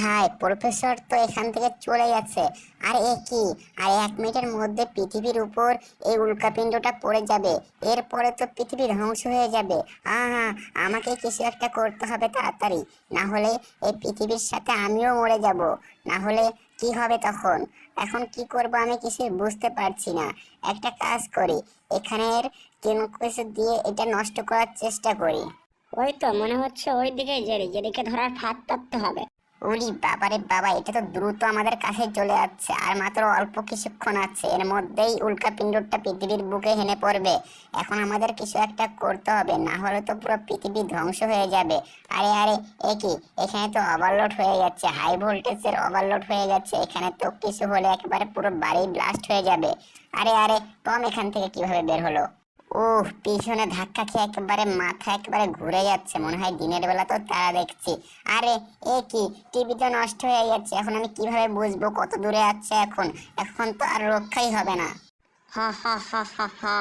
হায় হায়, professor তো এখান থেকে চলে গেছে। আর এ কি, আর 1 মিনিটের মধ্যে পৃথিবীর উপর এই উল্কাপিণ্ডটা পড়ে যাবে। এরপরে তো পৃথিবী ধ্বংস হয়ে যাবে। আহা, আমাকে কিছু একটা করতে হবে তাড়াতাড়ি, না হলে এই পৃথিবীর সাথে আমিও মরে যাব। না হলে কি হবে তখন? এখন কি করব আমি কিছু বুঝতে পারছি না। একটা কাজ করি, এখানের কোনো কিছু দিয়ে এটা নষ্ট করার চেষ্টা করি। ওই তো মনে হচ্ছে ওই দিকে জেরিকে ধরার ফাঁদ পাততে হবে। ওরে বাবারে বাবা, এটা তো দ্রুত আমাদের কাছে চলে যাচ্ছে, আর মাত্র অল্প কিছুক্ষণ আছে, এর মধ্যেই উল্কাপিণ্ডটা পৃথিবীর বুকে হেনে পড়বে। এখন আমাদের কিছু একটা করতে হবে, না হলে তো পুরো পৃথিবী ধ্বংস হয়ে যাবে। আরে আরে, এ কি, এখানে তো ওভারলোড হয়ে যাচ্ছে, হাই ভোল্টেজের ওভারলোড হয়ে যাচ্ছে। এখানে তো কিছু হলে একেবারে পুরো বাড়ি ব্লাস্ট হয়ে যাবে। আরে আরে, টম এখান থেকে কিভাবে বের হলো? ওহ, পিছনে ধাক্কা খেয়ে একেবারে মাথা একেবারে ঘুরে যাচ্ছে, মনে হয় দিনের বেলা তো তারা দেখছি। আরে এ কি, টিভি তো নষ্ট হয়ে যাচ্ছে, এখন আমি কিভাবে বুঝবো কত দূরে আছে? এখন এখন তো আর রক্ষাই হবে না। হা হা হা হা হা,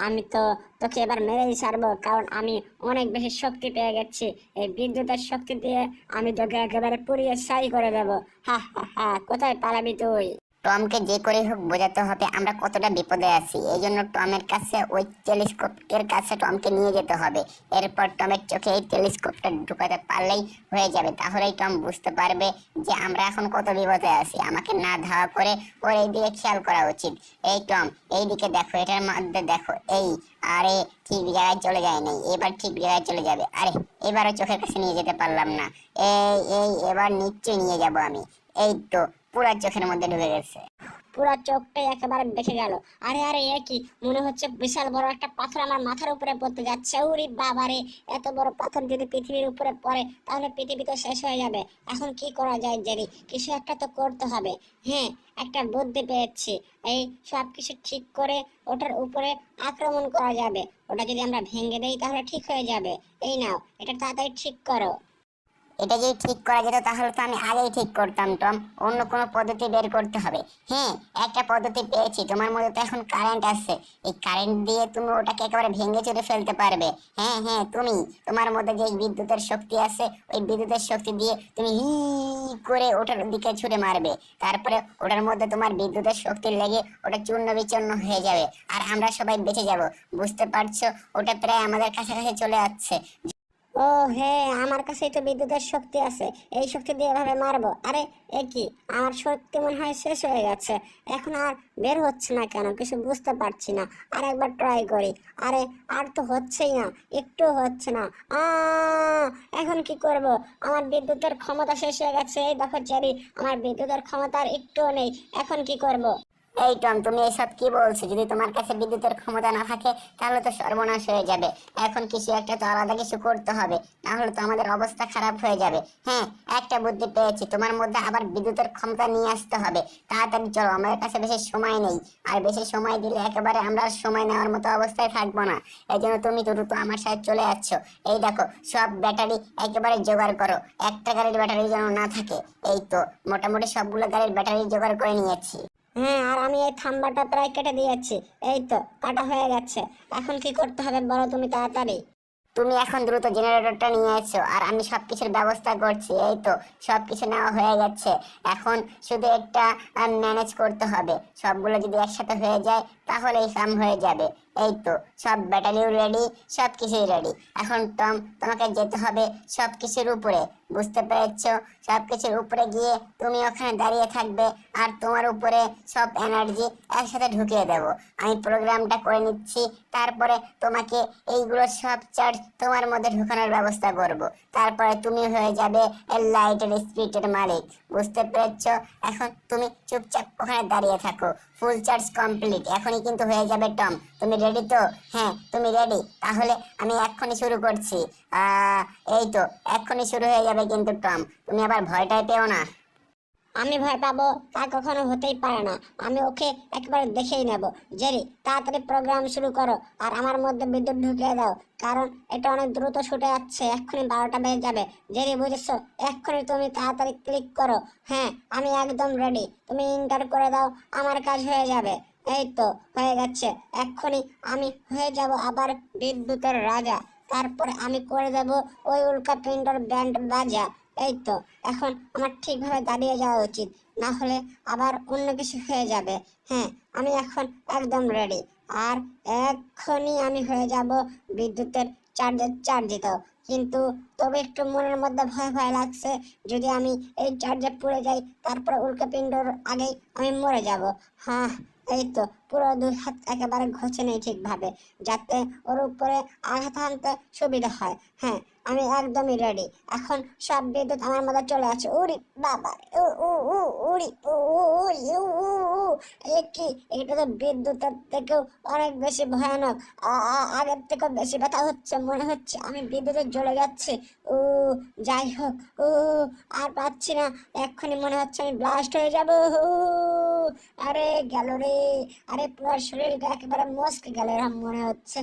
আমি তো তোকে এবার মেরেই ছাড়বো, কারণ আমি অনেক বেশি শক্তি পেয়ে গেছি। এই বিদ্যুতের শক্তি দিয়ে আমি তোকে একেবারে পুড়িয়ে ছাই করে দেবো। হা হা হা, কোথায় পালাবি তুই? টমকে যে করে হোক বোঝাতে হবে আমরা কতটা বিপদে আছি। এই জন্য টমের কাছে ওই টেলিস্কোপের কাছে টমকে নিয়ে যেতে হবে। এরপর টমের চোখে এই টেলিস্কোপটা ঢুকাতে পারলেই হয়ে যাবে। তাহলেই টম বুঝতে পারবে যে আমরা এখন কত বিপদে আছি। আমাকে না ধাওয়া করে ওর এই দিকে খেয়াল করা উচিত। এই টম, এই দিকে দেখো, এটার মধ্যে দেখো। এই, আরে ঠিক জায়গায় চলে যায় নাই, এবার ঠিক জায়গায় চলে যাবে। আরে এবারও চোখের কাছে নিয়ে যেতে পারলাম না। এই এই, এবার নিশ্চয়ই নিয়ে যাব আমি। এই তো, পুরা চোখের মধ্যে ঢুকে গেছে। পুরো চোখটাই একেবারে বেঁকে গেল। আরে আরে, এ কি, মনে হচ্ছে বিশাল বড় একটা পাথর আমার মাথার উপরে পড়তে যাচ্ছে। উরি বাবারে, এত বড় পাথর যদি পৃথিবীর উপরে পড়ে তাহলে পৃথিবী তো শেষ হয়ে যাবে। এখন কি করা যায় জেরি? কিছু একটা তো করতে হবে। হ্যাঁ, একটা বুদ্ধি পেয়েছি। এই সব কিছু ঠিক করে ওটার উপরে আক্রমণ করা যাবে। ওটা যদি আমরা ভেঙে দেই তাহলে ঠিক হয়ে যাবে। এই নাও, এটা তাড়াতাড়ি ঠিক করো। এটা যদি ঠিক করা যেত তাহলে তো আমি আগেই ঠিক করতাম টম। অন্য কোনো পদ্ধতি বের করতে হবে। হ্যাঁ, একটা পদ্ধতি পেয়েছি। তোমার মধ্যে তো এখন কারেন্ট আছে, এই কারেন্ট দিয়ে তুমি ওটাকে একেবারে ভেঙে চুরে ফেলতে পারবে। হ্যাঁ হ্যাঁ, তুমি, তোমার মধ্যে যে বিদ্যুতের শক্তি আছে, ওই বিদ্যুতের শক্তি দিয়ে তুমি হি করে ওটার দিকে ছুড়ে মারবে। তারপরে ওটার মধ্যে তোমার বিদ্যুতের শক্তি লেগে ওটা চূর্ণ বিচূর্ণ হয়ে যাবে, আর আমরা সবাই বেঁচে যাব। বুঝতে পারছো? ওটা প্রায় আমাদের কাছাকাছি চলে যাচ্ছে। ও হ্যাঁ, আমার কাছেই তো বিদ্যুতের শক্তি আছে। এই শক্তি দিয়ে এভাবে মারবো। আরে এ কি, আমার শক্তি মনে হয় শেষ হয়ে গেছে। এখন আর বের হচ্ছে না কেন, কিছু বুঝতে পারছি না। আর একবার ট্রাই করি। আরে আর তো হচ্ছেই না, একটু হচ্ছে না। আ এখন কি করব? আমার বিদ্যুতের ক্ষমতা শেষ হয়ে গেছে। এই দেখো জেরি, আমার বিদ্যুতের ক্ষমতা আর একটুও নেই। এখন কি করব? এই টম, তুমি এসব কি বলছো? যদি তোমার কাছে বিদ্যুতের ক্ষমতা না থাকে তাহলে তো সর্বনাশ হয়ে যাবে। এখন কিছু একটা তো আলাদা কিছু করতে হবে, না হলে তো আমাদের অবস্থা খারাপ হয়ে যাবে। হ্যাঁ, একটা বুদ্ধি পেয়েছি, তোমার মধ্যে আবার বিদ্যুতের ক্ষমতা নিয়ে আসতে হবে। তাড়াতাড়ি চলো, আমাদের কাছে বেশি সময় নেই। আর বেশি সময় দিলে একেবারে আমরা আর সময় নেওয়ার মতো অবস্থায় থাকবো না। এই জন্য তুমি দ্রুত আমার সাথে চলে যাচ্ছ। এই দেখো, সব ব্যাটারি একেবারে জোগাড় করো, একটা গাড়ির ব্যাটারি যেন না থাকে। এই তো, মোটামুটি সবগুলো গাড়ির ব্যাটারি জোগাড় করে নিয়েছি। হ্যাঁ, আর আমি এই থাম্বাটা প্রায় কেটে দিয়েছি। এই তো কাটা হয়ে গেছে। এখন কি করতে হবে বলো তুমি তাড়াতাড়ি। তুমি এখন দ্রুত জেনারেটরটা নিয়ে এসো, আর আমি সবকিছুর ব্যবস্থা করছি। এই তো, সবকিছু নেওয়া হয়ে গেছে। এখন শুধু একটা ম্যানেজ করতে হবে। সবগুলো যদি একসাথে হয়ে যায় তাহলেই কাম হয়ে যাবে। এই তো, সব ব্যাটারিও রেডি, সবকিছুই রেডি। এখন টম, তোমাকে যেতে হবে সবকিছুর উপরে। বুঝতে পেরেছো? সবকিছুর উপরে গিয়ে তুমি ওখানে দাঁড়িয়ে থাকবে, আর তোমার উপরে সব এনার্জি একসাথে ঢুকিয়ে দেবো। আমি প্রোগ্রামটা করে নিচ্ছি, তারপরে তোমাকে এইগুলো সব চার্জ তোমার মধ্যে ঢুকানোর ব্যবস্থা করব। তারপরে তুমি হয়ে যাবে লাইটের স্পিডের মালিক। বুঝতে পেরেছো? এখন তুমি চুপচাপ ওখানে দাঁড়িয়ে থাকো। ফুল চার্জ কমপ্লিট এখনই কিন্তু হয়ে যাবে টম। তুমি রেডি তো? হ্যাঁ, তুমি রেডি? তাহলে আমি এক্ষুনি শুরু করছি। এই তো, এক্ষুনি শুরু হয়ে যাবে কিন্তু টম, তুমি আবার ভয়টাই পেও না। আমি ভয় পাবো তা কখনো হতেই পারে না। আমি ওকে একবারে দেখেই নেব। জেরি, তাড়াতাড়ি প্রোগ্রাম শুরু করো, আর আমার মধ্যে বিদ্যুৎ ঢুকিয়ে দাও, কারণ এটা অনেক দ্রুত ছুটে যাচ্ছে। এক্ষুনি 12টা বেজে যাবে। জেরি, বুঝেছো? এক্ষুনি তুমি তাড়াতাড়ি ক্লিক করো। হ্যাঁ, আমি একদম রেডি। তুমি ইন্টার করে দাও, আমার কাজ হয়ে যাবে। এই তো হয়ে গেছে। এক্ষুনি আমি হয়ে যাব আবার বিদ্যুতের রাজা। তারপরে আমি করে দেব ওই উল্কাপিণ্ডর ব্যান্ড বাজা। এই তো এখন আমার ঠিকভাবে দাঁড়িয়ে যাওয়া উচিত, না হলে আবার অন্য কিছু হয়ে যাবে। হ্যাঁ, আমি এখন একদম রেডি। আর এক্ষুনি আমি হয়ে যাব বিদ্যুতের চার্জিত। কিন্তু তবে একটু মনের মধ্যে ভয় ভয় লাগছে, যদি আমি এই চার্জে পড়ে যাই তারপরে উল্কাপিণ্ডর আগেই আমি মরে যাব। হ্যাঁ, এই তো পুরো দুই হাত একেবারে ঘষে নেই ঠিকভাবে, যাতে ওর উপরে আঘাত হানতে সুবিধা হয়। হ্যাঁ, আমি একদমই রেডি। এখন সব বিদ্যুৎ আমার মধ্যে চলে আসে। উরি বাবা, উ উ উ উড়ি উ উ উড়ি উ উ উ। এ কি, এটা তো বিদ্যুতের থেকেও অনেক বেশি ভয়ানক। আগের থেকেও বেশি ব্যথা হচ্ছে, মনে হচ্ছে আমি বিদ্যুতে জ্বলে যাচ্ছি। উ, যাই হোক, উ, আর পাচ্ছি না। এক্ষুনি মনে হচ্ছে আমি ব্লাস্ট হয়ে যাব। আরে গেল রে, আরে পুরো শরীরটা একেবারে মস্কে গেল এরকম মনে হচ্ছে।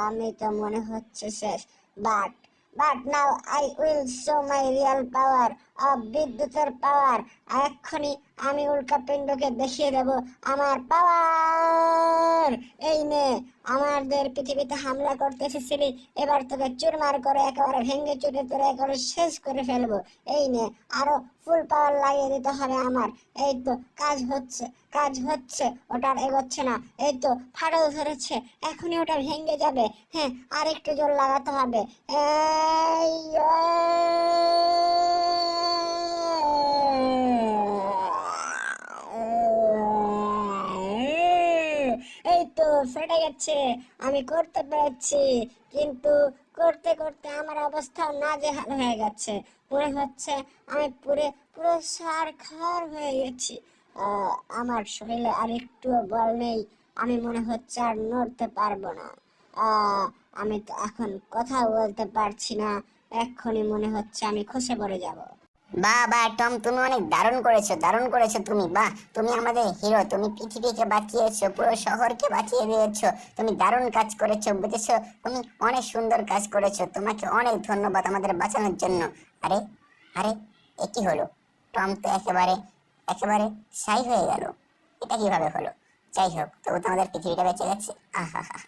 আমি তো মনে হচ্ছে শেষ। But but now I will show my real power of বিদ্যুতের পাওয়ার। এক্ষুনি আমি উল্কাপিণ্ডকে দেখিয়ে দেব আমার পাওয়ার। এই নে, আমাদের পৃথিবীতে হামলা করতে এসেছিলি, এবার তোকে চুরমার করে একেবারে ভেঙে চুরে তোরে একেবারে শেষ করে ফেলবো। এই নে, আরো ফুল পাওয়ার লাগিয়ে দিতে হবে আমার। এই তো কাজ হচ্ছে, ওটা আর এগোচ্ছে না। এই তো ফাটল ধরেছে, এখনই ওটা ভেঙে যাবে। হ্যাঁ, আর একটু জোর লাগাতে হবে। এই এই তো ফেটে গেছে, আমি করতে পেরেছি। কিন্তু করতে করতে আমার অবস্থা নাজেহাল হয়ে গেছে। মনে হচ্ছে আমি পুরো সারখার হয়ে গেছি। আমার শরীরে আর একটুও বল নেই। আমি মনে হচ্ছে আর নড়তে পারবো না। আমি তো এখন কথা বলতে পারছি না। এক্ষুনি মনে হচ্ছে আমি খসে পড়ে যাব। বাহ বাহ টম, তুমি অনেক দারুণ করেছো তুমি। বাহ, তুমি আমাদের হিরো, তুমি পৃথিবীকে বাঁচিয়েছো, পুরো শহরকে বাঁচিয়ে দিয়েছো। তুমি দারুণ কাজ করেছো, বুঝেছো? তুমি অনেক সুন্দর কাজ করেছো, তোমাকে অনেক ধন্যবাদ আমাদের বাঁচানোর জন্য। আরে আরে, এ কি হলো? টম তো একেবারে একেবারে সাই হয়ে গেল। এটা কিভাবে হলো? যাই হোক, তবু তো আমাদের পৃথিবীটা বেঁচে গেছে। আহা হা।